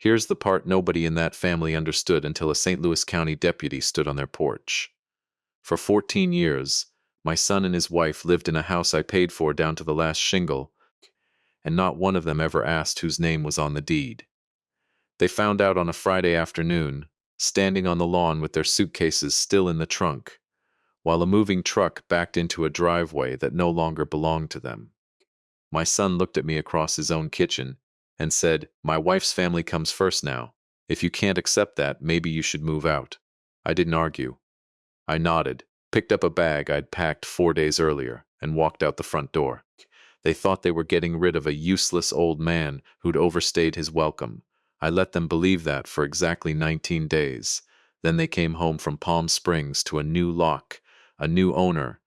Here's the part nobody in that family understood until a St. Louis County deputy stood on their porch. For 14 years, my son and his wife lived in a house I paid for down to the last shingle, and not one of them ever asked whose name was on the deed. They found out on a Friday afternoon, standing on the lawn with their suitcases still in the trunk, while a moving truck backed into a driveway that no longer belonged to them. My son looked at me across his own kitchen and said, "My wife's family comes first now. If you can't accept that, maybe you should move out." I didn't argue. I nodded, picked up a bag I'd packed 4 days earlier, and walked out the front door. They thought they were getting rid of a useless old man who'd overstayed his welcome. I let them believe that for exactly 19 days. Then they came home from Palm Springs to a new lock, a new owner,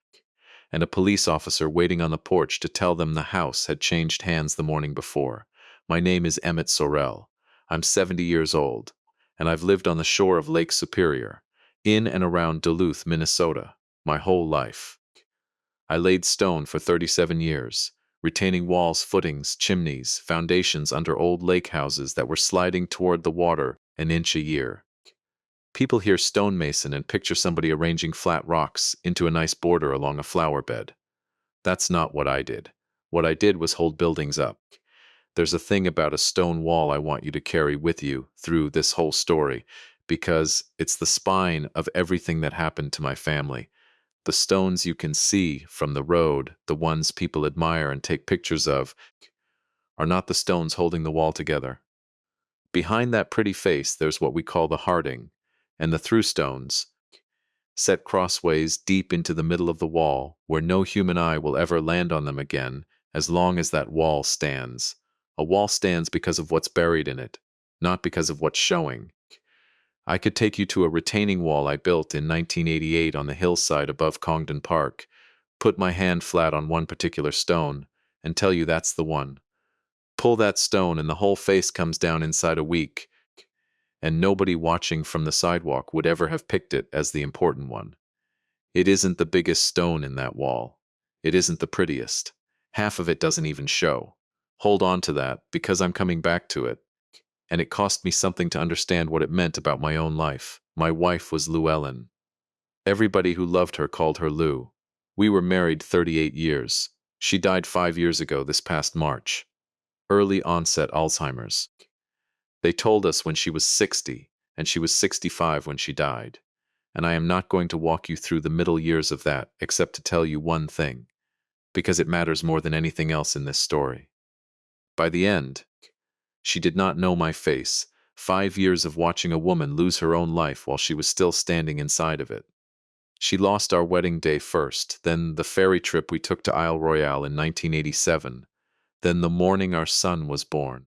and a police officer waiting on the porch to tell them the house had changed hands the morning before. My name is Emmett Sorrell. I'm 70 years old, and I've lived on the shore of Lake Superior, in and around Duluth, Minnesota, my whole life. I laid stone for 37 years, retaining walls, footings, chimneys, foundations under old lake houses that were sliding toward the water an inch a year. People hear stonemason and picture somebody arranging flat rocks into a nice border along a flower bed. That's not what I did. What I did was hold buildings up. There's a thing about a stone wall I want you to carry with you through this whole story, because it's the spine of everything that happened to my family. The stones you can see from the road, the ones people admire and take pictures of, are not the stones holding the wall together. Behind that pretty face, there's what we call the hearting, and the through stones, set crossways deep into the middle of the wall, where no human eye will ever land on them again, as long as that wall stands. A wall stands because of what's buried in it, not because of what's showing. I could take you to a retaining wall I built in 1988 on the hillside above Congdon Park, put my hand flat on one particular stone, and tell you that's the one. Pull that stone and the whole face comes down inside a week, and nobody watching from the sidewalk would ever have picked it as the important one. It isn't the biggest stone in that wall. It isn't the prettiest. Half of it doesn't even show. Hold on to that, because I'm coming back to it. And it cost me something to understand what it meant about my own life. My wife was Lou Ellen. Everybody who loved her called her Lou. We were married 38 years. She died 5 years ago this past March. Early onset Alzheimer's. They told us when she was 60, and she was 65 when she died. And I am not going to walk you through the middle years of that, except to tell you one thing, because it matters more than anything else in this story. By the end, she did not know my face. 5 years of watching a woman lose her own life while she was still standing inside of it. She lost our wedding day first, then the ferry trip we took to Isle Royale in 1987, then the morning our son was born.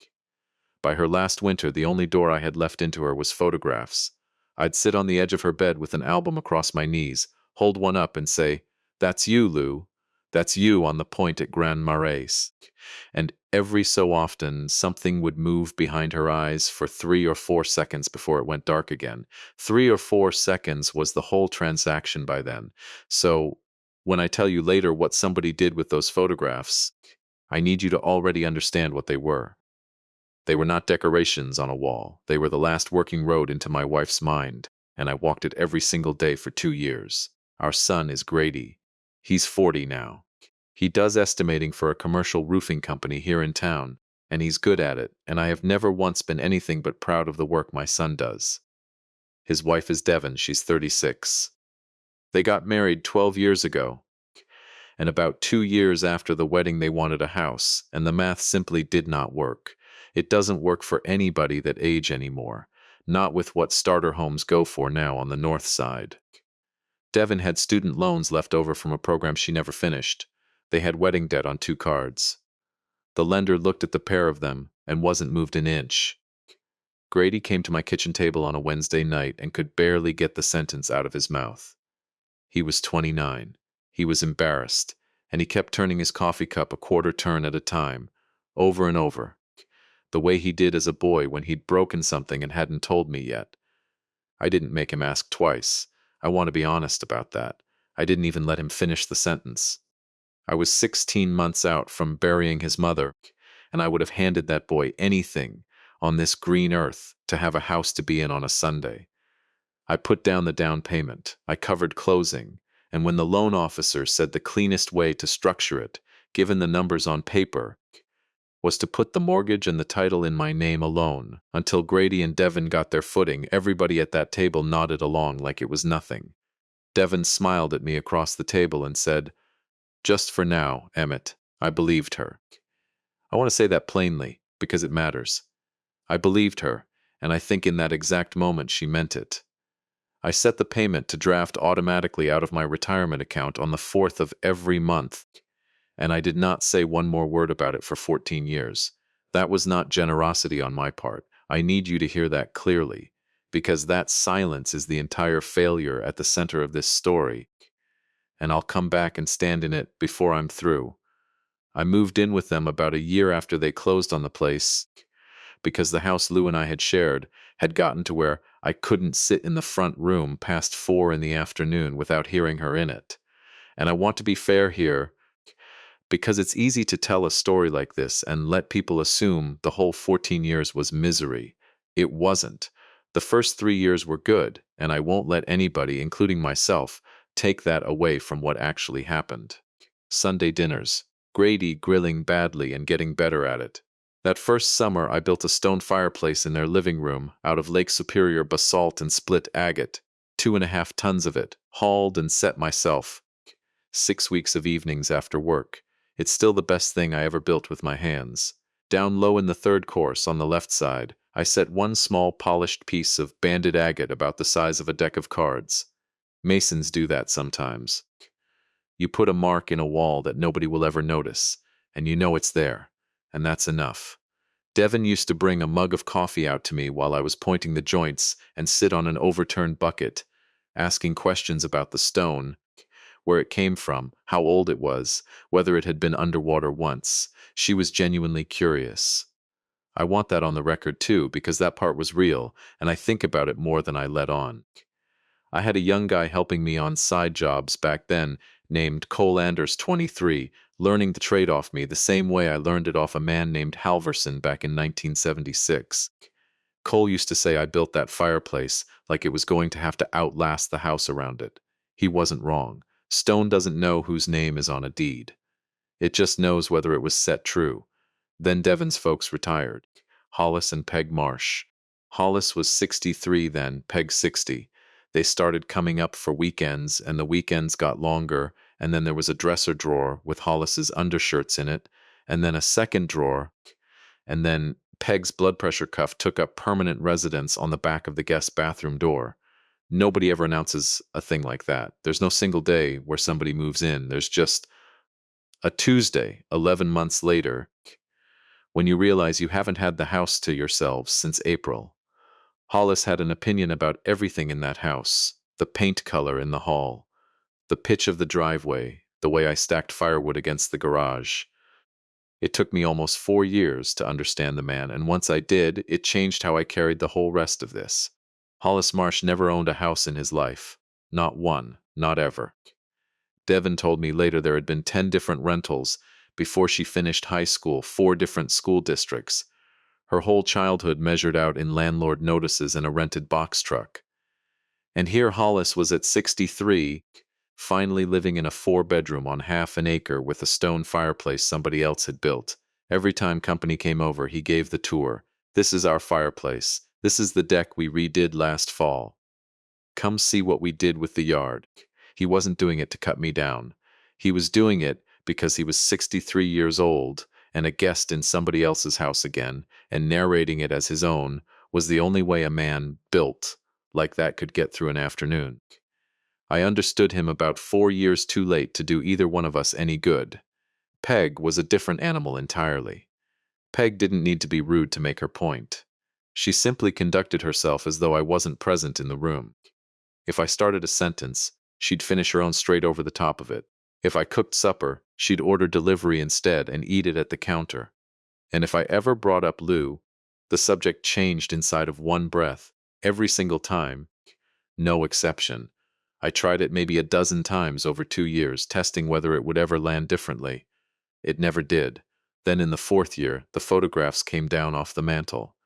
By her last winter, the only door I had left into her was photographs. I'd sit on the edge of her bed with an album across my knees, hold one up and say, "That's you, Lou. That's you on the point at Grand Marais." And every so often, something would move behind her eyes for 3 or 4 seconds before it went dark again. 3 or 4 seconds was the whole transaction by then. So, when I tell you later what somebody did with those photographs, I need you to already understand what they were. They were not decorations on a wall. They were the last working road into my wife's mind, and I walked it every single day for 2 years. Our son is Grady. He's 40 now. He does estimating for a commercial roofing company here in town, and he's good at it, and I have never once been anything but proud of the work my son does. His wife is Devon. She's 36. They got married 12 years ago, and about 2 years after the wedding they wanted a house, and the math simply did not work. It doesn't work for anybody that age anymore, not with what starter homes go for now on the north side. Devon had student loans left over from a program she never finished. They had wedding debt on 2 cards. The lender looked at the pair of them and wasn't moved an inch. Grady came to my kitchen table on a Wednesday night and could barely get the sentence out of his mouth. He was 29. He was embarrassed, and he kept turning his coffee cup a quarter turn at a time, over and over, the way he did as a boy when he'd broken something and hadn't told me yet. I didn't make him ask twice. I want to be honest about that. I didn't even let him finish the sentence. I was 16 months out from burying his mother, and I would have handed that boy anything, on this green earth to have a house to be in on a Sunday. I put down the down payment. I covered closing. And when the loan officer said the cleanest way to structure it, given the numbers on paper, was to put the mortgage and the title in my name alone. Until Grady and Devin got their footing, everybody at that table nodded along like it was nothing. Devin smiled at me across the table and said, "Just for now, Emmett." I believed her. I want to say that plainly, because it matters. I believed her, and I think in that exact moment she meant it. I set the payment to draft automatically out of my retirement account on the 4th of every month, and I did not say one more word about it for 14 years. That was not generosity on my part. I need you to hear that clearly, because that silence is the entire failure at the center of this story, and I'll come back and stand in it before I'm through. I moved in with them about a year after they closed on the place, because the house Lou and I had shared had gotten to where I couldn't sit in the front room past 4 in the afternoon without hearing her in it. And I want to be fair here, because it's easy to tell a story like this and let people assume the whole 14 years was misery. It wasn't. The first 3 years were good, and I won't let anybody, including myself, take that away from what actually happened. Sunday dinners. Grady grilling badly and getting better at it. That first summer, I built a stone fireplace in their living room out of Lake Superior basalt and split agate, 2.5 tons of it, hauled and set myself. 6 weeks of evenings after work. It's still the best thing I ever built with my hands. Down low in the third course, on the left side, I set one small polished piece of banded agate about the size of a deck of cards. Masons do that sometimes. You put a mark in a wall that nobody will ever notice, and you know it's there, and that's enough. Devin used to bring a mug of coffee out to me while I was pointing the joints and sit on an overturned bucket, asking questions about the stone, where it came from, how old it was, whether it had been underwater once. She was genuinely curious. I want that on the record too, because that part was real, and I think about it more than I let on. I had a young guy helping me on side jobs back then, named Cole Anders, 23, learning the trade off me the same way I learned it off a man named Halverson back in 1976. Cole used to say I built that fireplace like it was going to have to outlast the house around it. He wasn't wrong. Stone doesn't know whose name is on a deed. It just knows whether it was set true. Then Devin's folks retired. Hollis and Peg Marsh. Hollis was 63 then, Peg 60. They started coming up for weekends, and the weekends got longer, and then there was a dresser drawer with Hollis's undershirts in it, and then a second drawer, and then Peg's blood pressure cuff took up permanent residence on the back of the guest bathroom door. Nobody ever announces a thing like that. There's no single day where somebody moves in. There's just a Tuesday, 11 months later, when you realize you haven't had the house to yourselves since April. Hollis had an opinion about everything in that house, the paint color in the hall, the pitch of the driveway, the way I stacked firewood against the garage. It took me almost 4 years to understand the man, and once I did, it changed how I carried the whole rest of this. Hollis Marsh never owned a house in his life. Not one, not ever. Devin told me later there had been 10 different rentals before she finished high school, 4 different school districts. Her whole childhood measured out in landlord notices and a rented box truck. And here Hollis was at 63, finally living in a 4-bedroom on half an acre with a stone fireplace somebody else had built. Every time company came over, he gave the tour. "This is our fireplace. This is the deck we redid last fall. Come see what we did with the yard." He wasn't doing it to cut me down. He was doing it because he was 63 years old and a guest in somebody else's house again, and narrating it as his own was the only way a man built like that could get through an afternoon. I understood him about 4 years too late to do either one of us any good. Peg was a different animal entirely. Peg didn't need to be rude to make her point. She simply conducted herself as though I wasn't present in the room. If I started a sentence, she'd finish her own straight over the top of it. If I cooked supper, she'd order delivery instead and eat it at the counter. And if I ever brought up Lou, the subject changed inside of one breath, every single time. No exception. I tried it maybe a dozen times over 2 years, testing whether it would ever land differently. It never did. Then in the 4th year, the photographs came down off the mantel.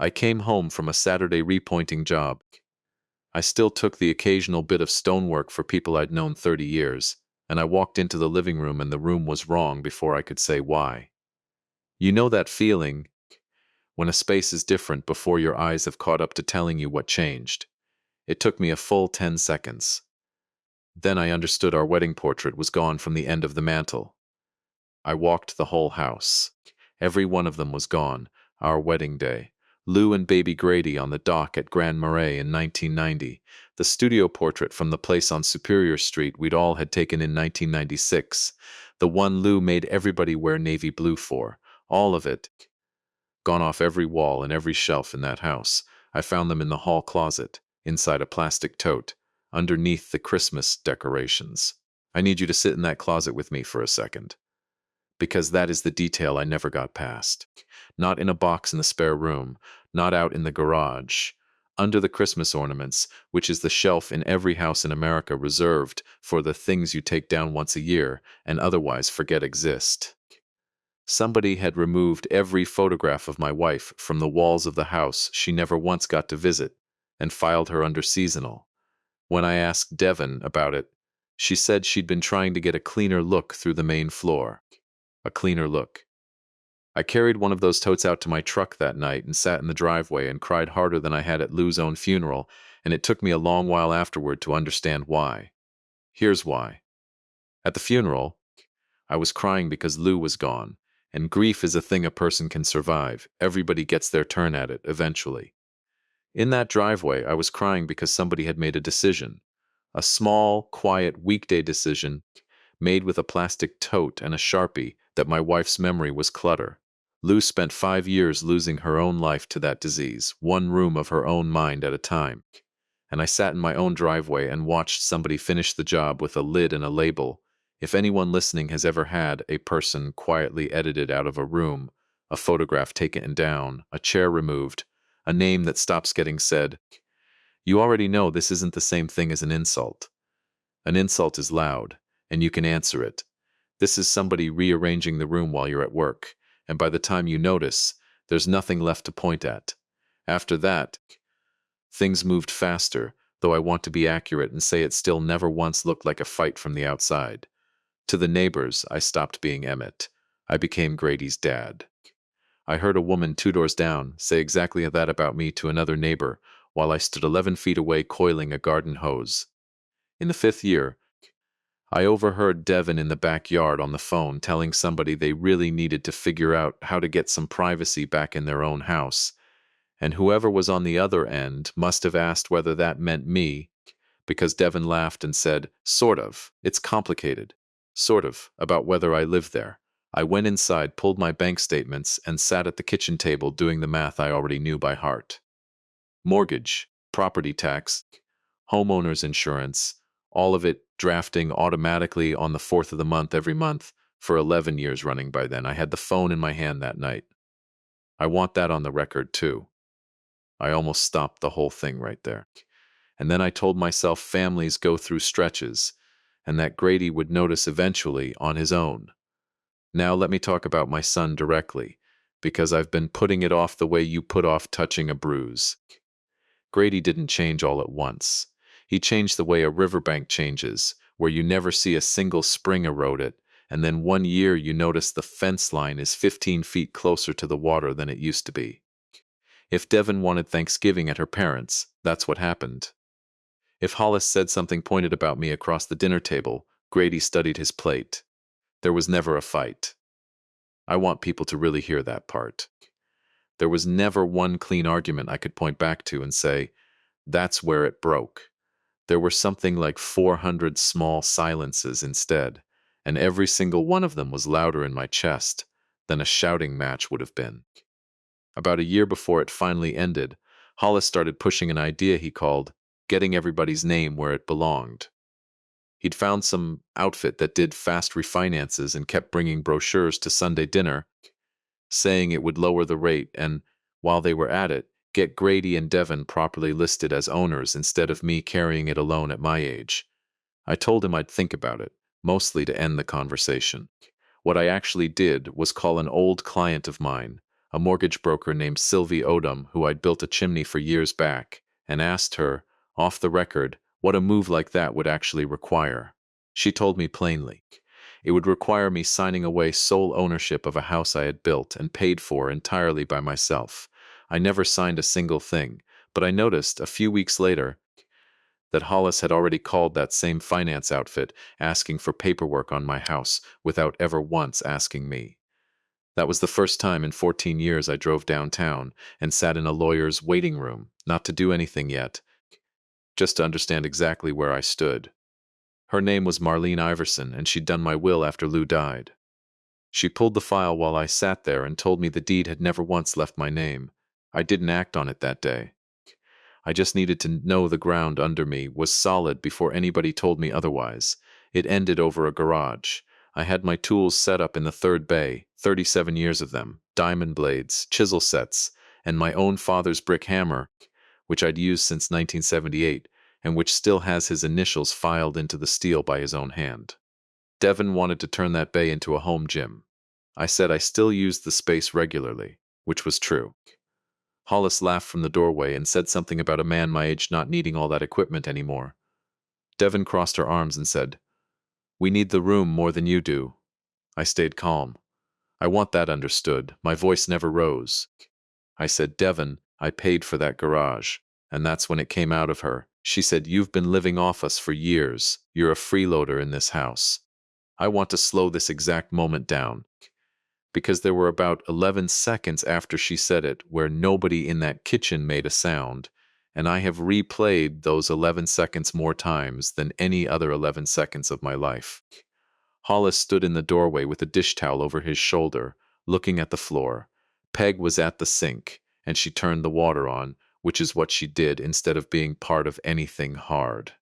I came home from a Saturday repointing job. I still took the occasional bit of stonework for people I'd known 30 years, and I walked into the living room and the room was wrong before I could say why. You know that feeling when a space is different before your eyes have caught up to telling you what changed. It took me a full 10 seconds. Then I understood our wedding portrait was gone from the end of the mantel. I walked the whole house. Every one of them was gone. Our wedding day. Lou and baby Grady on the dock at Grand Marais in 1990. The studio portrait from the place on Superior Street we'd all had taken in 1996. The one Lou made everybody wear navy blue for. All of it. Gone off every wall and every shelf in that house. I found them in the hall closet, inside a plastic tote, underneath the Christmas decorations. I need you to sit in that closet with me for a second, because that is the detail I never got past. Not in a box in the spare room, not out in the garage. Under the Christmas ornaments, which is the shelf in every house in America reserved for the things you take down once a year and otherwise forget exist. Somebody had removed every photograph of my wife from the walls of the house she never once got to visit and filed her under seasonal. When I asked Devon about it, she said she'd been trying to get a cleaner look through the main floor. A cleaner look. I carried one of those totes out to my truck that night and sat in the driveway and cried harder than I had at Lou's own funeral, and it took me a long while afterward to understand why. Here's why. At the funeral, I was crying because Lou was gone, and grief is a thing a person can survive. Everybody gets their turn at it, eventually. In that driveway, I was crying because somebody had made a decision. A small, quiet, weekday decision made with a plastic tote and a Sharpie that my wife's memory was clutter. Lou spent 5 years losing her own life to that disease, one room of her own mind at a time. And I sat in my own driveway and watched somebody finish the job with a lid and a label. If anyone listening has ever had a person quietly edited out of a room, a photograph taken down, a chair removed, a name that stops getting said, you already know this isn't the same thing as an insult. An insult is loud, and you can answer it. This is somebody rearranging the room while you're at work, and by the time you notice, there's nothing left to point at. After that, things moved faster, though I want to be accurate and say it still never once looked like a fight from the outside. To the neighbors, I stopped being Emmett. I became Grady's dad. I heard a woman 2 doors down say exactly that about me to another neighbor while I stood 11 feet away coiling a garden hose. In the 5th year, I overheard Devon in the backyard on the phone telling somebody they really needed to figure out how to get some privacy back in their own house, and whoever was on the other end must have asked whether that meant me, because Devon laughed and said, sort of, it's complicated. Sort of, about whether I live there. I went inside, pulled my bank statements, and sat at the kitchen table doing the math I already knew by heart. Mortgage, property tax, homeowner's insurance, all of it drafting automatically on the 4th of the month every month for 11 years running by then. I had the phone in my hand that night. I want that on the record, too. I almost stopped the whole thing right there. And then I told myself families go through stretches, and that Grady would notice eventually on his own. Now let me talk about my son directly, because I've been putting it off the way you put off touching a bruise. Grady didn't change all at once. He changed the way a riverbank changes, where you never see a single spring erode it, and then one year you notice the fence line is 15 feet closer to the water than it used to be. If Devon wanted Thanksgiving at her parents', that's what happened. If Hollis said something pointed about me across the dinner table, Grady studied his plate. There was never a fight. I want people to really hear that part. There was never one clean argument I could point back to and say, that's where it broke. There were something like 400 small silences instead, and every single one of them was louder in my chest than a shouting match would have been. About a year before it finally ended, Hollis started pushing an idea he called getting everybody's name where it belonged. He'd found some outfit that did fast refinances and kept bringing brochures to Sunday dinner, saying it would lower the rate and, while they were at it, get Grady and Devon properly listed as owners instead of me carrying it alone at my age. I told him I'd think about it, mostly to end the conversation. What I actually did was call an old client of mine, a mortgage broker named Sylvie Odom, who I'd built a chimney for years back, and asked her, off the record, what a move like that would actually require. She told me plainly. It would require me signing away sole ownership of a house I had built and paid for entirely by myself. I never signed a single thing, but I noticed a few weeks later that Hollis had already called that same finance outfit asking for paperwork on my house without ever once asking me. That was the first time in 14 years I drove downtown and sat in a lawyer's waiting room, not to do anything yet, just to understand exactly where I stood. Her name was Marlene Iverson, and she'd done my will after Lou died. She pulled the file while I sat there and told me the deed had never once left my name. I didn't act on it that day. I just needed to know the ground under me was solid before anybody told me otherwise. It ended over a garage. I had my tools set up in the third bay, 37 years of them, diamond blades, chisel sets, and my own father's brick hammer, which I'd used since 1978, and which still has his initials filed into the steel by his own hand. Devin wanted to turn that bay into a home gym. I said I still used the space regularly, which was true. Hollis laughed from the doorway and said something about a man my age not needing all that equipment anymore. Devin crossed her arms and said, "We need the room more than you do." I stayed calm. "I want that understood." My voice never rose. I said, "Devin, I paid for that garage." And that's when it came out of her. She said, "You've been living off us for years. You're a freeloader in this house." I want to slow this exact moment down, because there were about 11 seconds after she said it where nobody in that kitchen made a sound, and I have replayed those 11 seconds more times than any other 11 seconds of my life. Hollis stood in the doorway with a dish towel over his shoulder, looking at the floor. Peg was at the sink, and she turned the water on, which is what she did instead of being part of anything hard.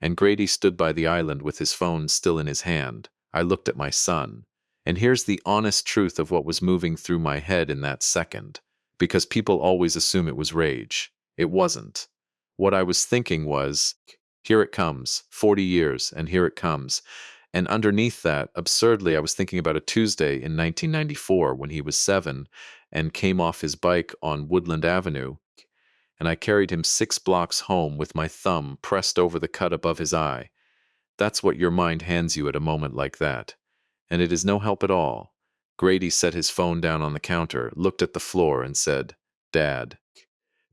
And Grady stood by the island with his phone still in his hand. I looked at my son. And here's the honest truth of what was moving through my head in that second, because people always assume it was rage. It wasn't. What I was thinking was, here it comes, 40 years, and here it comes. And underneath that, absurdly, I was thinking about a Tuesday in 1994 when he was 7 and came off his bike on Woodland Avenue, and I carried him 6 blocks home with my thumb pressed over the cut above his eye. That's what your mind hands you at a moment like that. And it is no help at all. Grady set his phone down on the counter, looked at the floor, and said, "Dad,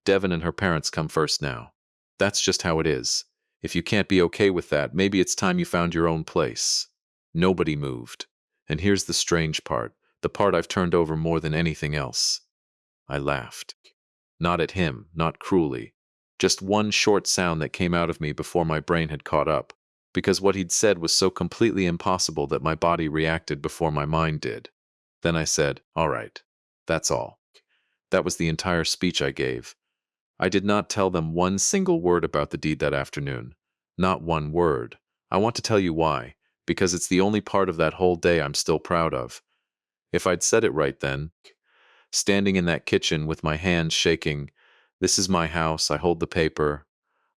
Devin and her parents come first now. That's just how it is. If you can't be okay with that, maybe it's time you found your own place." Nobody moved. And here's the strange part, the part I've turned over more than anything else. I laughed. Not at him, not cruelly. Just one short sound that came out of me before my brain had caught up, because what he'd said was so completely impossible that my body reacted before my mind did. Then I said, "All right, that's all." That was the entire speech I gave. I did not tell them one single word about the deed that afternoon. Not one word. I want to tell you why, because it's the only part of that whole day I'm still proud of. If I'd said it right then, standing in that kitchen with my hands shaking, "This is my house, I hold the paper,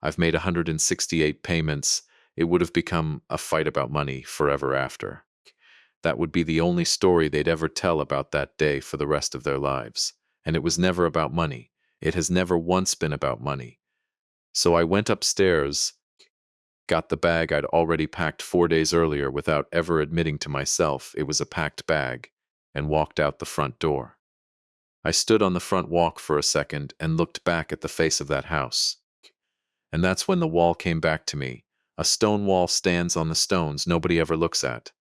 I've made 168 payments," it would have become a fight about money forever after. That would be the only story they'd ever tell about that day for the rest of their lives. And it was never about money. It has never once been about money. So I went upstairs, got the bag I'd already packed 4 days earlier without ever admitting to myself it was a packed bag, and walked out the front door. I stood on the front walk for a second and looked back at the face of that house. And that's when the wall came back to me. A stone wall stands on the stones nobody ever looks at.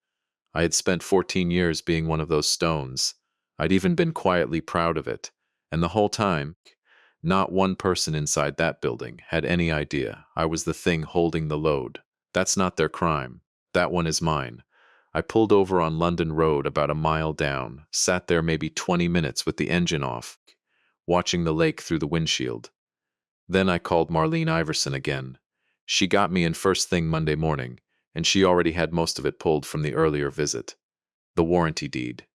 I had spent 14 years being one of those stones. I'd even been quietly proud of it. And the whole time, not one person inside that building had any idea I was the thing holding the load. That's not their crime. That one is mine. I pulled over on London Road about a mile down, sat there maybe 20 minutes with the engine off, watching the lake through the windshield. Then I called Marlene Iverson again. She got me in first thing Monday morning, and she already had most of it pulled from the earlier visit. The warranty deed.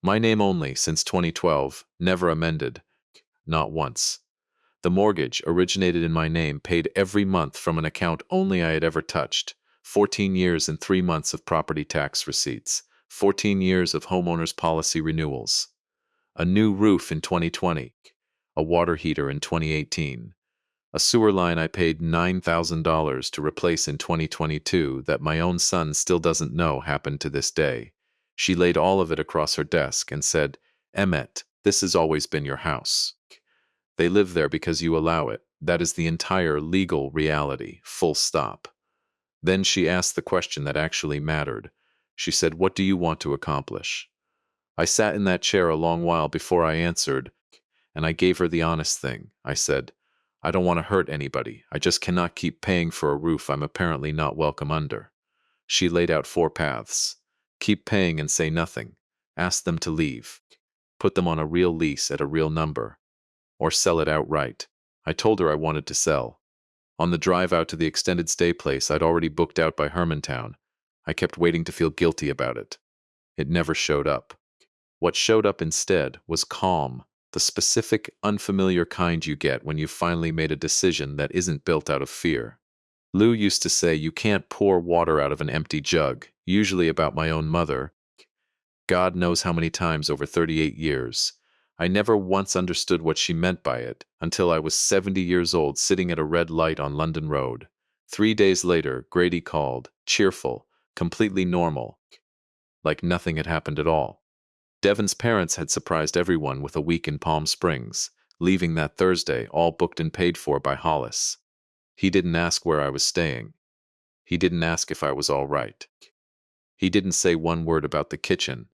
My name only since 2012, never amended. Not once. The mortgage originated in my name, paid every month from an account only I had ever touched. 14 years and 3 months of property tax receipts. 14 years of homeowners policy renewals. A new roof in 2020. A water heater in 2018. A sewer line I paid $9,000 to replace in 2022 that my own son still doesn't know happened to this day. She laid all of it across her desk and said, Emmett, this has always been your house. They live there because you allow it. That is the entire legal reality, full stop. Then she asked the question that actually mattered. She said, what do you want to accomplish? I sat in that chair a long while before I answered, and I gave her the honest thing. I said, I don't want to hurt anybody. I just cannot keep paying for a roof I'm apparently not welcome under. She laid out 4 paths. Keep paying and say nothing. Ask them to leave. Put them on a real lease at a real number. Or sell it outright. I told her I wanted to sell. On the drive out to the extended stay place I'd already booked out by Hermantown, I kept waiting to feel guilty about it. It never showed up. What showed up instead was calm, the specific, unfamiliar kind you get when you've finally made a decision that isn't built out of fear. Lou used to say you can't pour water out of an empty jug, usually about my own mother. God knows how many times over 38 years. I never once understood what she meant by it until I was 70 years old sitting at a red light on London Road. 3 days later, Grady called, cheerful, completely normal, like nothing had happened at all. Devon's parents had surprised everyone with a week in Palm Springs, leaving that Thursday all booked and paid for by Hollis. He didn't ask where I was staying. He didn't ask if I was all right. He didn't say one word about the kitchen.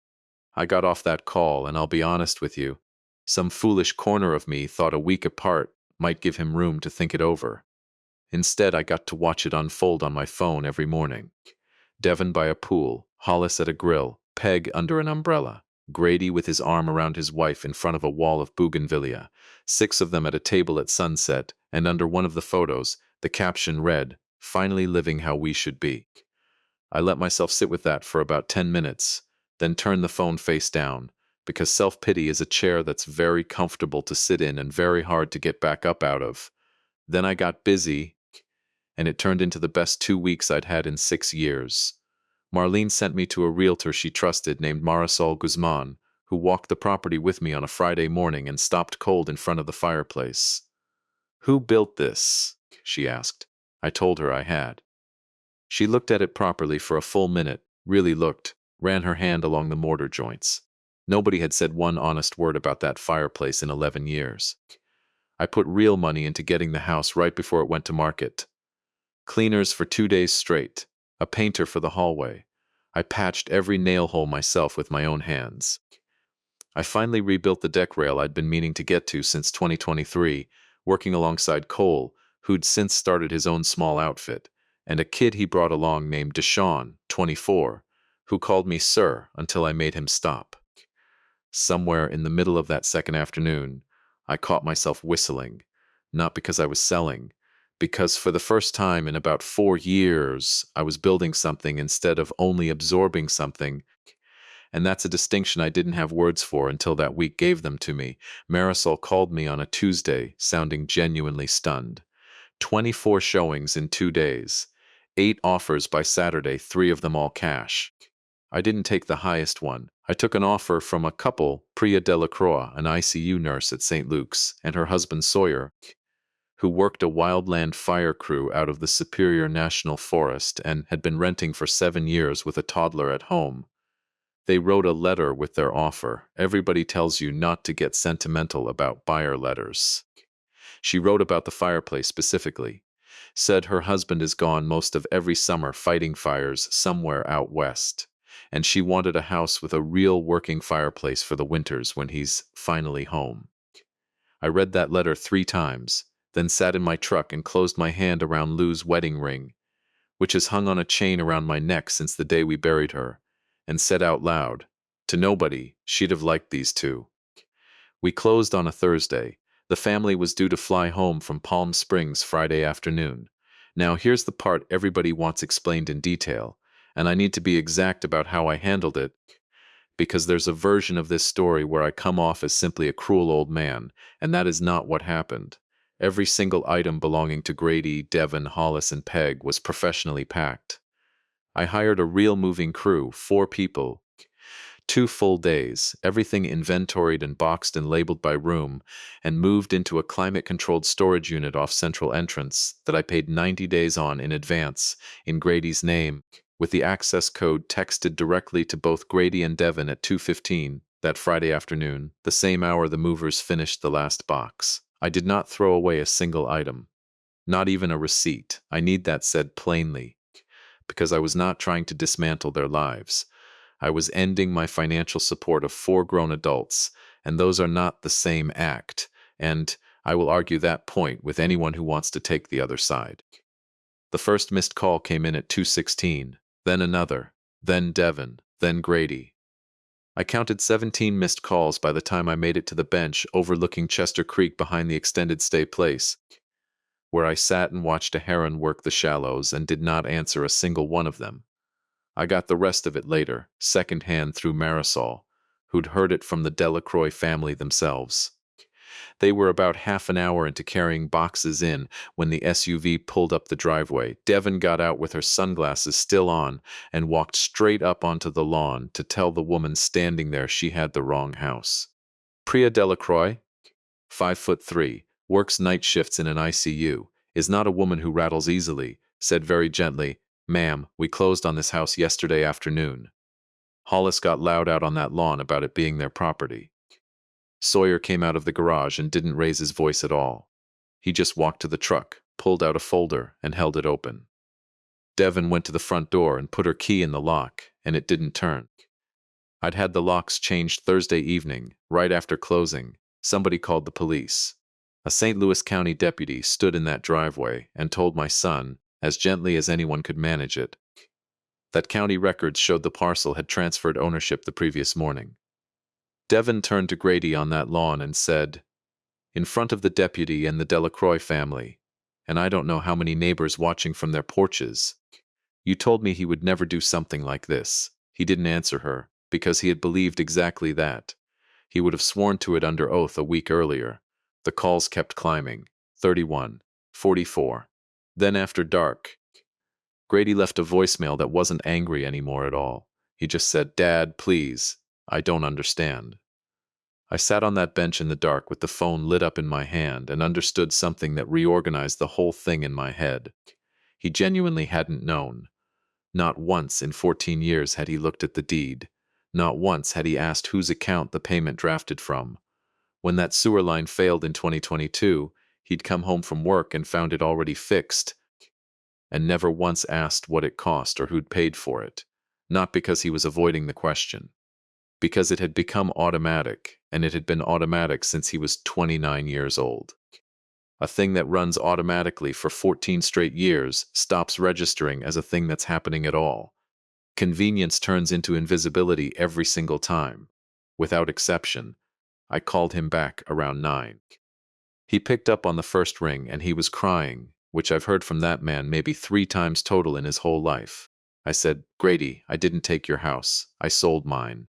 I got off that call, and I'll be honest with you, some foolish corner of me thought a week apart might give him room to think it over. Instead, I got to watch it unfold on my phone every morning. Devon by a pool, Hollis at a grill, Peg under an umbrella, Grady with his arm around his wife in front of a wall of bougainvillea, 6 of them at a table at sunset, and under one of the photos, the caption read, "Finally living how we should be." I let myself sit with that for about 10 minutes, then turned the phone face down, because self-pity is a chair that's very comfortable to sit in and very hard to get back up out of. Then I got busy, and it turned into the best 2 weeks I'd had in 6 years. Marlene sent me to a realtor she trusted named Marisol Guzman, who walked the property with me on a Friday morning and stopped cold in front of the fireplace. "Who built this?" she asked. I told her I had. She looked at it properly for a full minute, really looked, ran her hand along the mortar joints. Nobody had said one honest word about that fireplace in 11 years. I put real money into getting the house right before it went to market. Cleaners for 2 days straight, a painter for the hallway. I patched every nail hole myself with my own hands. I finally rebuilt the deck rail I'd been meaning to get to since 2023, working alongside Cole, who'd since started his own small outfit, and a kid he brought along named Deshaun, 24, who called me sir until I made him stop. Somewhere in the middle of that second afternoon, I caught myself whistling, not because I was selling, because for the first time in about 4 years, I was building something instead of only absorbing something. And that's a distinction I didn't have words for until that week gave them to me. Marisol called me on a Tuesday, sounding genuinely stunned. 24 showings in 2 days. 8 offers by Saturday, 3 of them all cash. I didn't take the highest one. I took an offer from a couple, Priya Delacroix, an ICU nurse at St. Luke's, and her husband Sawyer, who worked a wildland fire crew out of the Superior National Forest and had been renting for 7 years with a toddler at home. They wrote a letter with their offer. Everybody tells you not to get sentimental about buyer letters. She wrote about the fireplace specifically. Said her husband is gone most of every summer fighting fires somewhere out west, and she wanted a house with a real working fireplace for the winters when he's finally home. I read that letter 3 times, then sat in my truck and closed my hand around Lou's wedding ring, which has hung on a chain around my neck since the day we buried her, and said out loud, to nobody, she'd have liked these 2. We closed on a Thursday. The family was due to fly home from Palm Springs Friday afternoon. Now here's the part everybody wants explained in detail, and I need to be exact about how I handled it, because there's a version of this story where I come off as simply a cruel old man, and that is not what happened. Every single item belonging to Grady, Devon, Hollis, and Peg was professionally packed. I hired a real moving crew, 4 people, 2 full days, everything inventoried and boxed and labeled by room, and moved into a climate-controlled storage unit off central entrance that I paid 90 days on in advance, in Grady's name, with the access code texted directly to both Grady and Devon at 2:15 that Friday afternoon, the same hour the movers finished the last box. I did not throw away a single item, not even a receipt. I need that said plainly, because I was not trying to dismantle their lives. I was ending my financial support of 4 grown adults, and those are not the same act, and I will argue that point with anyone who wants to take the other side. The first missed call came in at 2:16, then another, then Devon, then Grady. I counted 17 missed calls by the time I made it to the bench overlooking Chester Creek behind the extended stay place, where I sat and watched a heron work the shallows and did not answer a single one of them. I got the rest of it later, secondhand through Marisol, who'd heard it from the Delacroix family themselves. They were about half an hour into carrying boxes in when the SUV pulled up the driveway. Devon got out with her sunglasses still on and walked straight up onto the lawn to tell the woman standing there she had the wrong house. Priya Delacroix, 5'3", works night shifts in an ICU, is not a woman who rattles easily, said very gently, "Ma'am, we closed on this house yesterday afternoon." Hollis got loud out on that lawn about it being their property. Sawyer came out of the garage and didn't raise his voice at all. He just walked to the truck, pulled out a folder, and held it open. Devon went to the front door and put her key in the lock, and it didn't turn. I'd had the locks changed Thursday evening, right after closing. Somebody called the police. A St. Louis County deputy stood in that driveway and told my son, as gently as anyone could manage it, that county records showed the parcel had transferred ownership the previous morning. Devon turned to Grady on that lawn and said, in front of the deputy and the Delacroix family, and I don't know how many neighbors watching from their porches, "You told me he would never do something like this." He didn't answer her, because he had believed exactly that. He would have sworn to it under oath a week earlier. The calls kept climbing. 31, 44. Then after dark, Grady left a voicemail that wasn't angry anymore at all. He just said, "Dad, please, I don't understand." I sat on that bench in the dark with the phone lit up in my hand and understood something that reorganized the whole thing in my head. He genuinely hadn't known. Not once in 14 years had he looked at the deed. Not once had he asked whose account the payment drafted from. When that sewer line failed in 2022, he'd come home from work and found it already fixed, and never once asked what it cost or who'd paid for it. Not because he was avoiding the question, because it had become automatic, and it had been automatic since he was 29 years old. A thing that runs automatically for 14 straight years stops registering as a thing that's happening at all. Convenience turns into invisibility every single time. Without exception, I called him back around 9. He picked up on the first ring and he was crying, which I've heard from that man maybe 3 times total in his whole life. I said, "Grady, I didn't take your house. I sold mine."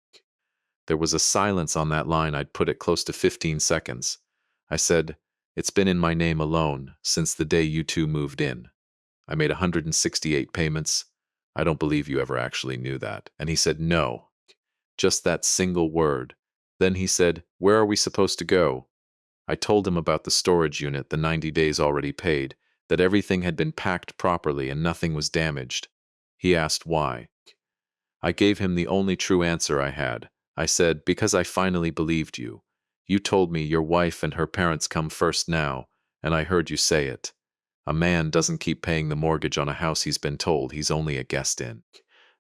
There was a silence on that line. I'd put it close to 15 seconds. I said, "It's been in my name alone since the day you two moved in. I made 168 payments. I don't believe you ever actually knew that." And he said, "No." Just that single word. Then he said, "Where are we supposed to go?" I told him about the storage unit, the 90 days already paid, that everything had been packed properly and nothing was damaged. He asked why. I gave him the only true answer I had. I said, "Because I finally believed you. You told me your wife and her parents come first now, and I heard you say it. A man doesn't keep paying the mortgage on a house he's been told he's only a guest in."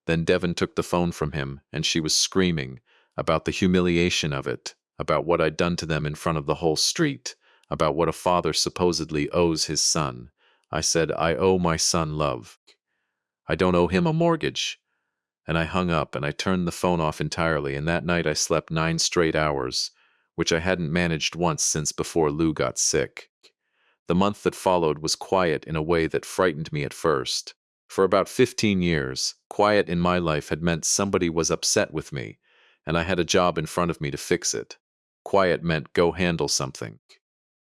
Then Devon took the phone from him, and she was screaming about the humiliation of it, about what I'd done to them in front of the whole street, about what a father supposedly owes his son. I said, "I owe my son love. I don't owe him a mortgage." And I hung up and I turned the phone off entirely, and that night I slept 9 straight hours, which I hadn't managed once since before Lou got sick. The month that followed was quiet in a way that frightened me at first. For about 15 years, quiet in my life had meant somebody was upset with me, and I had a job in front of me to fix it. Quiet meant go handle something.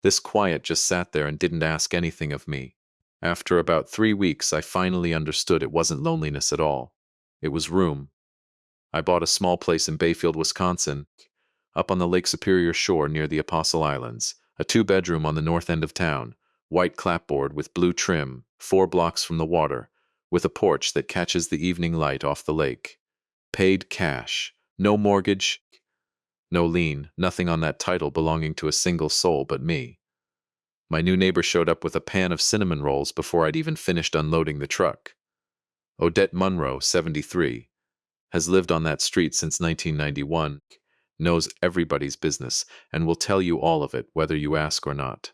This quiet just sat there and didn't ask anything of me. After about 3 weeks, I finally understood it wasn't loneliness at all. It was room. I bought a small place in Bayfield, Wisconsin, up on the Lake Superior shore near the Apostle Islands, a two-bedroom on the north end of town, white clapboard with blue trim, 4 blocks from the water, with a porch that catches the evening light off the lake. Paid cash, no mortgage, no lien, nothing on that title belonging to a single soul but me. My new neighbor showed up with a pan of cinnamon rolls before I'd even finished unloading the truck. Odette Munro, 73, has lived on that street since 1991, knows everybody's business, and will tell you all of it, whether you ask or not.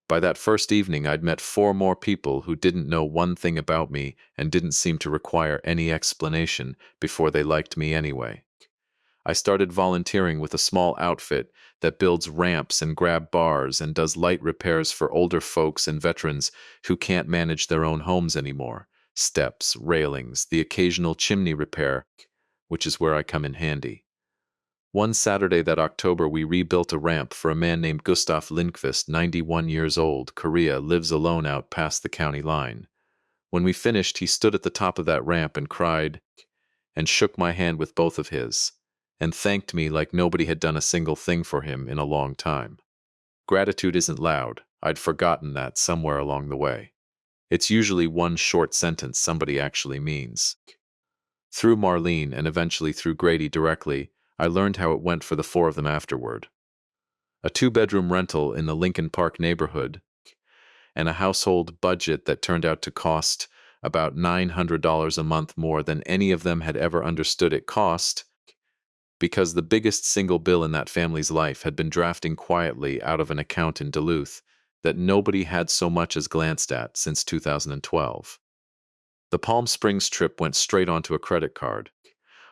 By that first evening, I'd met 4 more people who didn't know one thing about me and didn't seem to require any explanation before they liked me anyway. I started volunteering with a small outfit that builds ramps and grab bars and does light repairs for older folks and veterans who can't manage their own homes anymore. Steps, railings, the occasional chimney repair, which is where I come in handy. One Saturday that October, we rebuilt a ramp for a man named Gustav Lindqvist, 91 years old, Korea, lives alone out past the county line. When we finished, he stood at the top of that ramp and cried, and shook my hand with both of his, and thanked me like nobody had done a single thing for him in a long time. Gratitude isn't loud. I'd forgotten that somewhere along the way. It's usually one short sentence somebody actually means. Through Marlene and eventually through Grady directly, I learned how it went for the 4 of them afterward. A 2-bedroom rental in the Lincoln Park neighborhood, and a household budget that turned out to cost about $900 a month more than any of them had ever understood it cost, because the biggest single bill in that family's life had been drafting quietly out of an account in Duluth that nobody had so much as glanced at since 2012. The Palm Springs trip went straight onto a credit card.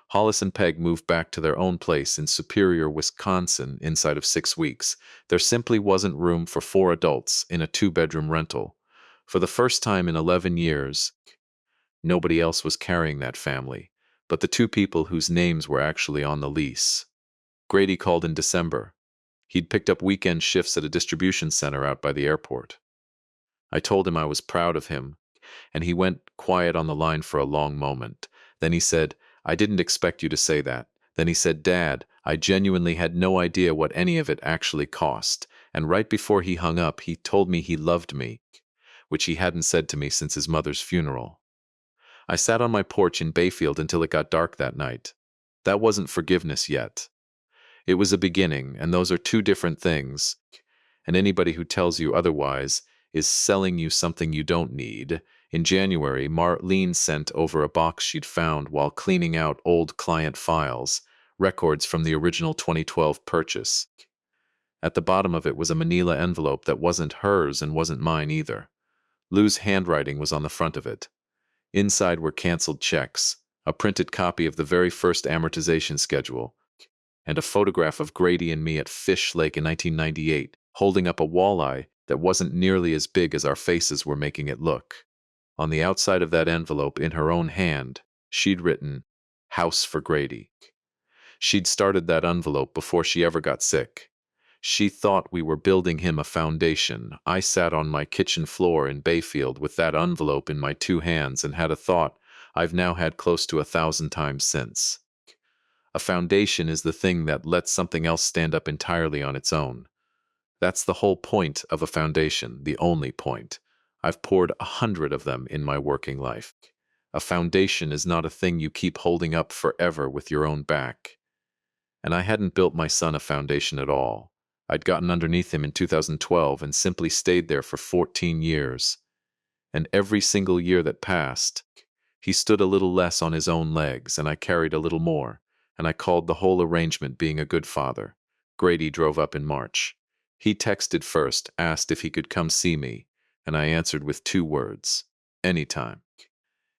Hollis and Peg moved back to their own place in Superior, Wisconsin inside of 6 weeks. There simply wasn't room for 4 adults in a 2-bedroom rental. For the first time in 11 years, nobody else was carrying that family, but the 2 people whose names were actually on the lease. Grady called in December. He'd picked up weekend shifts at a distribution center out by the airport. I told him I was proud of him, and he went quiet on the line for a long moment. Then he said, "I didn't expect you to say that." Then he said, "Dad, I genuinely had no idea what any of it actually cost." And right before he hung up, he told me he loved me, which he hadn't said to me since his mother's funeral. I sat on my porch in Bayfield until it got dark that night. That wasn't forgiveness yet. It was a beginning, and those are 2 different things. And anybody who tells you otherwise is selling you something you don't need. In January, Marlene sent over a box she'd found while cleaning out old client files, records from the original 2012 purchase. At the bottom of it was a manila envelope that wasn't hers and wasn't mine either. Lou's handwriting was on the front of it. Inside were canceled checks, a printed copy of the very first amortization schedule, and a photograph of Grady and me at Fish Lake in 1998, holding up a walleye that wasn't nearly as big as our faces were making it look. On the outside of that envelope, in her own hand, she'd written, "House for Grady." She'd started that envelope before she ever got sick. She thought we were building him a foundation. I sat on my kitchen floor in Bayfield with that envelope in my 2 hands and had a thought I've now had close to 1,000 times since. A foundation is the thing that lets something else stand up entirely on its own. That's the whole point of a foundation, the only point. I've poured 100 of them in my working life. A foundation is not a thing you keep holding up forever with your own back. And I hadn't built my son a foundation at all. I'd gotten underneath him in 2012 and simply stayed there for 14 years. And every single year that passed, he stood a little less on his own legs, and I carried a little more, and I called the whole arrangement being a good father. Grady drove up in March. He texted first, asked if he could come see me, and I answered with 2 words: anytime.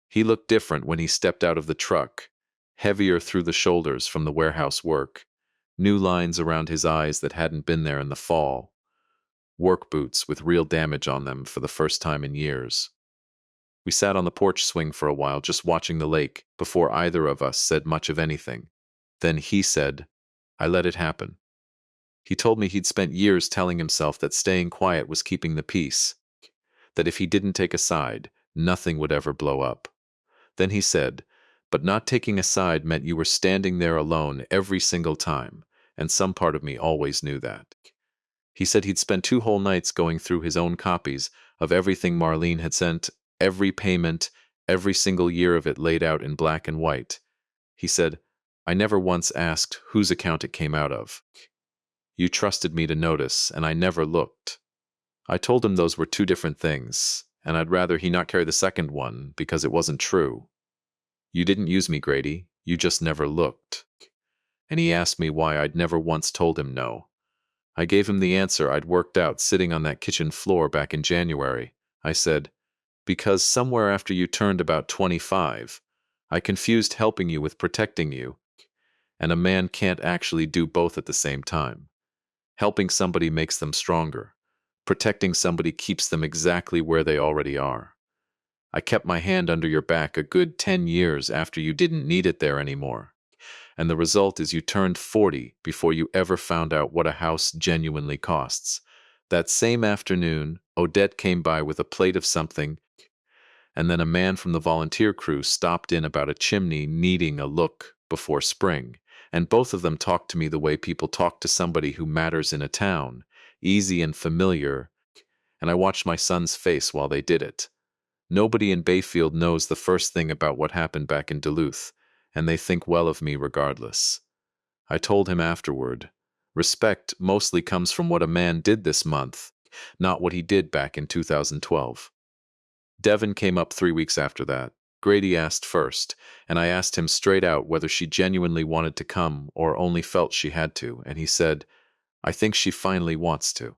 He looked different when he stepped out of the truck, heavier through the shoulders from the warehouse work, new lines around his eyes that hadn't been there in the fall, work boots with real damage on them for the first time in years. We sat on the porch swing for a while just watching the lake before either of us said much of anything. Then he said, "I let it happen." He told me he'd spent years telling himself that staying quiet was keeping the peace, that if he didn't take a side, nothing would ever blow up. Then he said, But not taking a side meant you were standing there alone every single time, and some part of me always knew that. He said he'd spent 2 whole nights going through his own copies of everything Marlene had sent, every payment, every single year of it laid out in black and white. He said, I never once asked whose account it came out of. You trusted me to notice, and I never looked. I told him those were two different things, and I'd rather he not carry the second one because it wasn't true. You didn't use me, Grady. You just never looked. And he asked me why I'd never once told him no. I gave him the answer I'd worked out sitting on that kitchen floor back in January. I said, because somewhere after you turned about 25, I confused helping you with protecting you, and a man can't actually do both at the same time. Helping somebody makes them stronger. Protecting somebody keeps them exactly where they already are. I kept my hand under your back a good 10 years after you didn't need it there anymore. And the result is you turned 40 before you ever found out what a house genuinely costs. That same afternoon, Odette came by with a plate of something, and then a man from the volunteer crew stopped in about a chimney needing a look before spring, and both of them talked to me the way people talk to somebody who matters in a town, easy and familiar, and I watched my son's face while they did it. Nobody in Bayfield knows the first thing about what happened back in Duluth, and they think well of me regardless. I told him afterward, respect mostly comes from what a man did this month, not what he did back in 2012. Devin came up 3 weeks after that. Grady asked first, and I asked him straight out whether she genuinely wanted to come or only felt she had to, and he said, I think she finally wants to.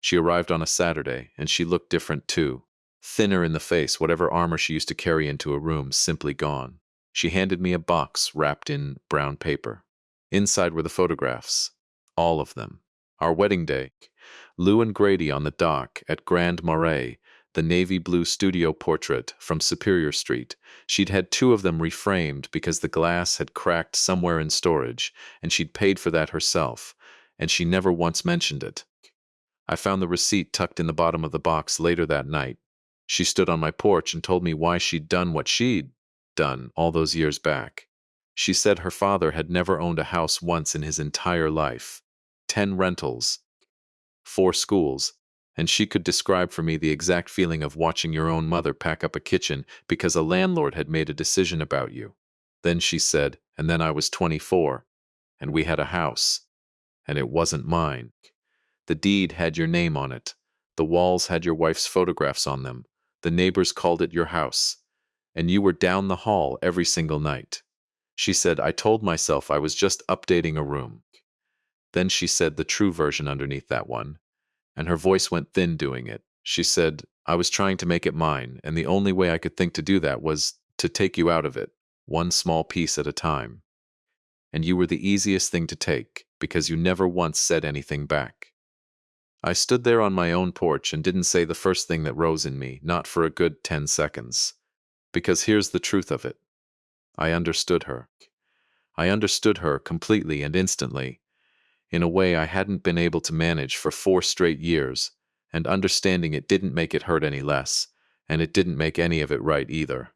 She arrived on a Saturday, and she looked different too. Thinner in the face, whatever armor she used to carry into a room simply gone. She handed me a box wrapped in brown paper. Inside were the photographs. All of them. Our wedding day. Lou and Grady on the dock at Grand Marais, the navy blue studio portrait from Superior Street. She'd had 2 of them reframed because the glass had cracked somewhere in storage, and she'd paid for that herself, and she never once mentioned it. I found the receipt tucked in the bottom of the box later that night. She stood on my porch and told me why she'd done what she'd done all those years back. She said her father had never owned a house once in his entire life. 10 rentals, 4 schools, and she could describe for me the exact feeling of watching your own mother pack up a kitchen because a landlord had made a decision about you. Then she said, and then I was 24, and we had a house, and it wasn't mine. The deed had your name on it. The walls had your wife's photographs on them. The neighbors called it your house. And you were down the hall every single night. She said, I told myself I was just updating a room. Then she said the true version underneath that one, and her voice went thin doing it. She said, I was trying to make it mine, and the only way I could think to do that was to take you out of it, one small piece at a time. And you were the easiest thing to take, because you never once said anything back. I stood there on my own porch and didn't say the first thing that rose in me, not for a good 10 seconds. Because here's the truth of it. I understood her. I understood her completely and instantly, in a way I hadn't been able to manage for 4 straight years, and understanding it didn't make it hurt any less, and it didn't make any of it right either.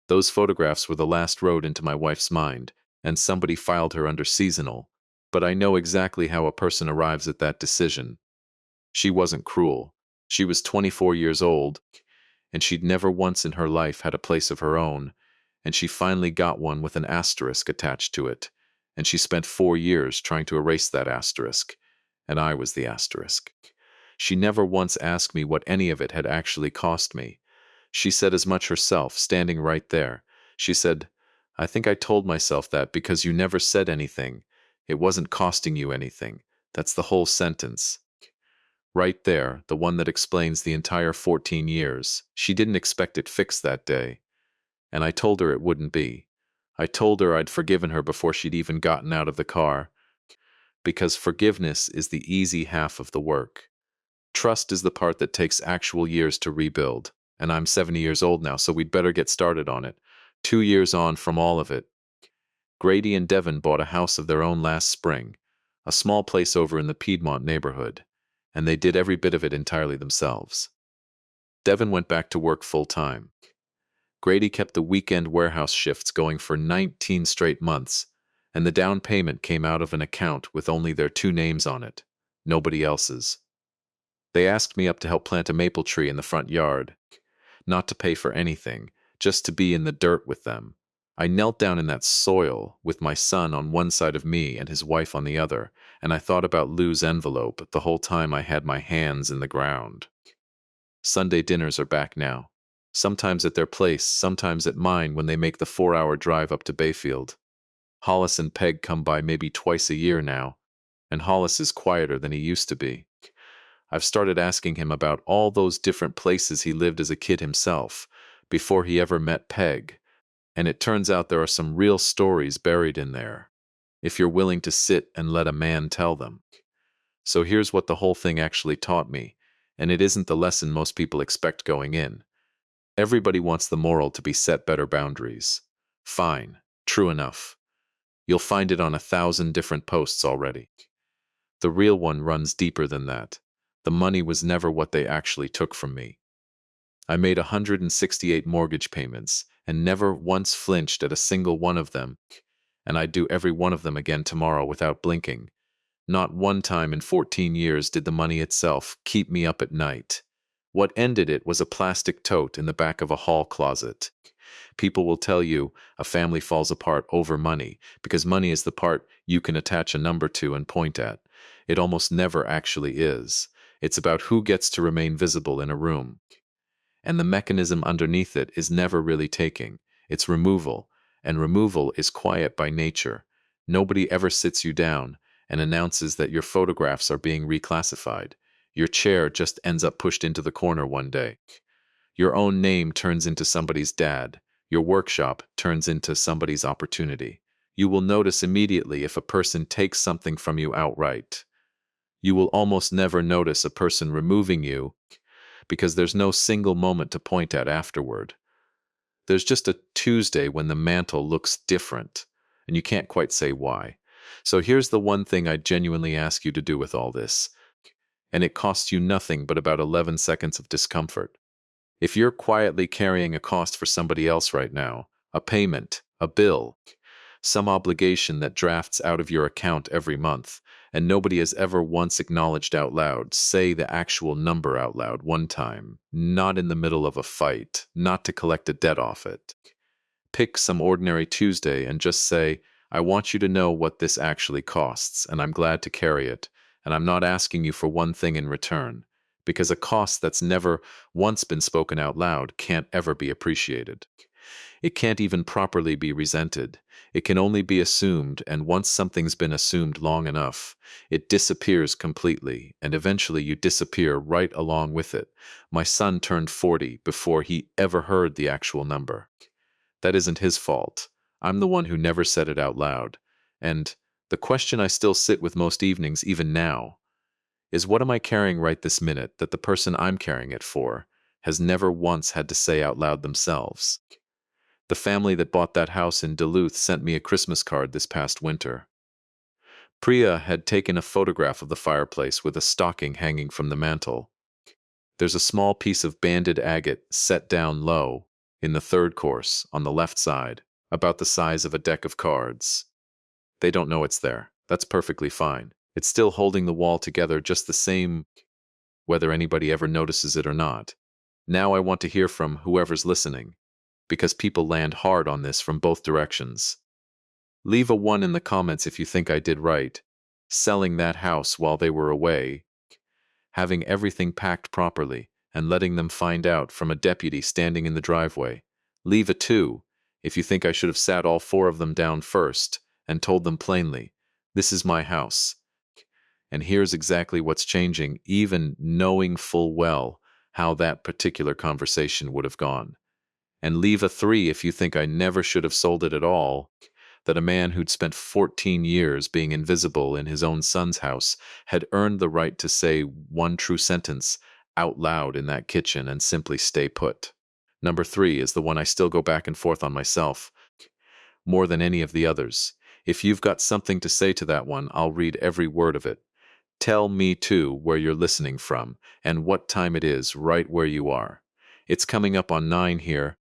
Those photographs were the last road into my wife's mind, and somebody filed her under seasonal, but I know exactly how a person arrives at that decision. She wasn't cruel. She was 24 years old, and she'd never once in her life had a place of her own, and she finally got one with an asterisk attached to it, and she spent 4 years trying to erase that asterisk, and I was the asterisk. She never once asked me what any of it had actually cost me. She said as much herself, standing right there. She said, I think I told myself that because you never said anything. It wasn't costing you anything. That's the whole sentence. Right there, the one that explains the entire 14 years. She didn't expect it fixed that day. And I told her it wouldn't be. I told her I'd forgiven her before she'd even gotten out of the car. Because forgiveness is the easy half of the work. Trust is the part that takes actual years to rebuild. And I'm 70 years old now, so we'd better get started on it. 2 years on from all of it. Grady and Devin bought a house of their own last spring, a small place over in the Piedmont neighborhood, and they did every bit of it entirely themselves. Devin went back to work full-time. Grady kept the weekend warehouse shifts going for 19 straight months, and the down payment came out of an account with only their two names on it, nobody else's. They asked me up to help plant a maple tree in the front yard, not to pay for anything, just to be in the dirt with them. I knelt down in that soil with my son on one side of me and his wife on the other, and I thought about Lou's envelope the whole time I had my hands in the ground. Sunday dinners are back now. Sometimes at their place, sometimes at mine when they make the 4-hour drive up to Bayfield. Hollis and Peg come by maybe twice a year now, and Hollis is quieter than he used to be. I've started asking him about all those different places he lived as a kid himself, before he ever met Peg, and it turns out there are some real stories buried in there, if you're willing to sit and let a man tell them. So here's what the whole thing actually taught me, and it isn't the lesson most people expect going in. Everybody wants the moral to be set better boundaries. Fine, true enough. You'll find it on 1,000 different posts already. The real one runs deeper than that. The money was never what they actually took from me. I made 168 mortgage payments and never once flinched at a single one of them, and I'd do every one of them again tomorrow without blinking. Not one time in 14 years did the money itself keep me up at night. What ended it was a plastic tote in the back of a hall closet. People will tell you a family falls apart over money because money is the part you can attach a number to and point at. It almost never actually is. It's about who gets to remain visible in a room. And the mechanism underneath it is never really taking. It's removal, and removal is quiet by nature. Nobody ever sits you down and announces that your photographs are being reclassified. Your chair just ends up pushed into the corner one day. Your own name turns into somebody's dad. Your workshop turns into somebody's opportunity. You will notice immediately if a person takes something from you outright. You will almost never notice a person removing you because there's no single moment to point at afterward. There's just a Tuesday when the mantle looks different, and you can't quite say why. So here's the one thing I genuinely ask you to do with all this, and it costs you nothing but about 11 seconds of discomfort. If you're quietly carrying a cost for somebody else right now, a payment, a bill, some obligation that drafts out of your account every month, and nobody has ever once acknowledged out loud, say the actual number out loud one time, not in the middle of a fight, not to collect a debt off it. Pick some ordinary Tuesday and just say, I want you to know what this actually costs, and I'm glad to carry it, and I'm not asking you for one thing in return, because a cost that's never once been spoken out loud can't ever be appreciated. It can't even properly be resented. It can only be assumed, and once something's been assumed long enough, it disappears completely, and eventually you disappear right along with it. My son turned 40 before he ever heard the actual number. That isn't his fault. I'm the one who never said it out loud. And the question I still sit with most evenings, even now, is what am I carrying right this minute that the person I'm carrying it for has never once had to say out loud themselves? The family that bought that house in Duluth sent me a Christmas card this past winter. Priya had taken a photograph of the fireplace with a stocking hanging from the mantel. There's a small piece of banded agate set down low in the third course on the left side, about the size of a deck of cards. They don't know it's there. That's perfectly fine. It's still holding the wall together just the same, whether anybody ever notices it or not. Now I want to hear from whoever's listening, because people land hard on this from both directions. Leave a 1 in the comments if you think I did right. Selling that house while they were away, having everything packed properly, and letting them find out from a deputy standing in the driveway. Leave a 2 if you think I should have sat all 4 of them down first and told them plainly, this is my house, and here's exactly what's changing, even knowing full well how that particular conversation would have gone. And leave a 3 if you think I never should have sold it at all, that a man who'd spent 14 years being invisible in his own son's house had earned the right to say one true sentence out loud in that kitchen and simply stay put. Number 3 is the one I still go back and forth on myself, more than any of the others. If you've got something to say to that one, I'll read every word of it. Tell me, too, where you're listening from and what time it is right where you are. It's coming up on 9 here,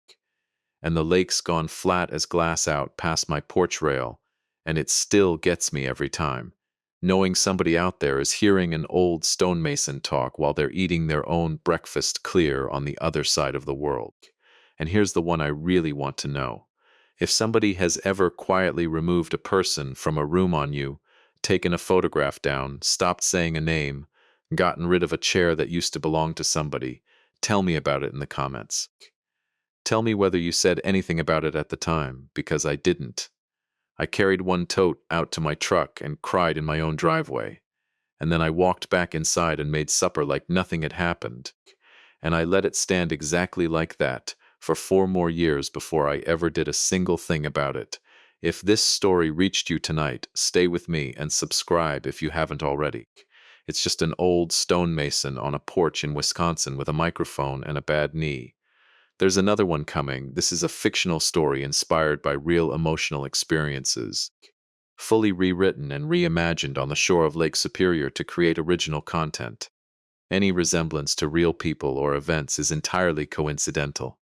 and the lake's gone flat as glass out past my porch rail, and it still gets me every time. Knowing somebody out there is hearing an old stonemason talk while they're eating their own breakfast clear on the other side of the world. And here's the one I really want to know. If somebody has ever quietly removed a person from a room on you, taken a photograph down, stopped saying a name, gotten rid of a chair that used to belong to somebody, tell me about it in the comments. Tell me whether you said anything about it at the time, because I didn't. I carried one tote out to my truck and cried in my own driveway. And then I walked back inside and made supper like nothing had happened. And I let it stand exactly like that for 4 more years before I ever did a single thing about it. If this story reached you tonight, stay with me and subscribe if you haven't already. It's just an old stonemason on a porch in Wisconsin with a microphone and a bad knee. There's another one coming. This is a fictional story inspired by real emotional experiences, fully rewritten and reimagined on the shore of Lake Superior to create original content. Any resemblance to real people or events is entirely coincidental.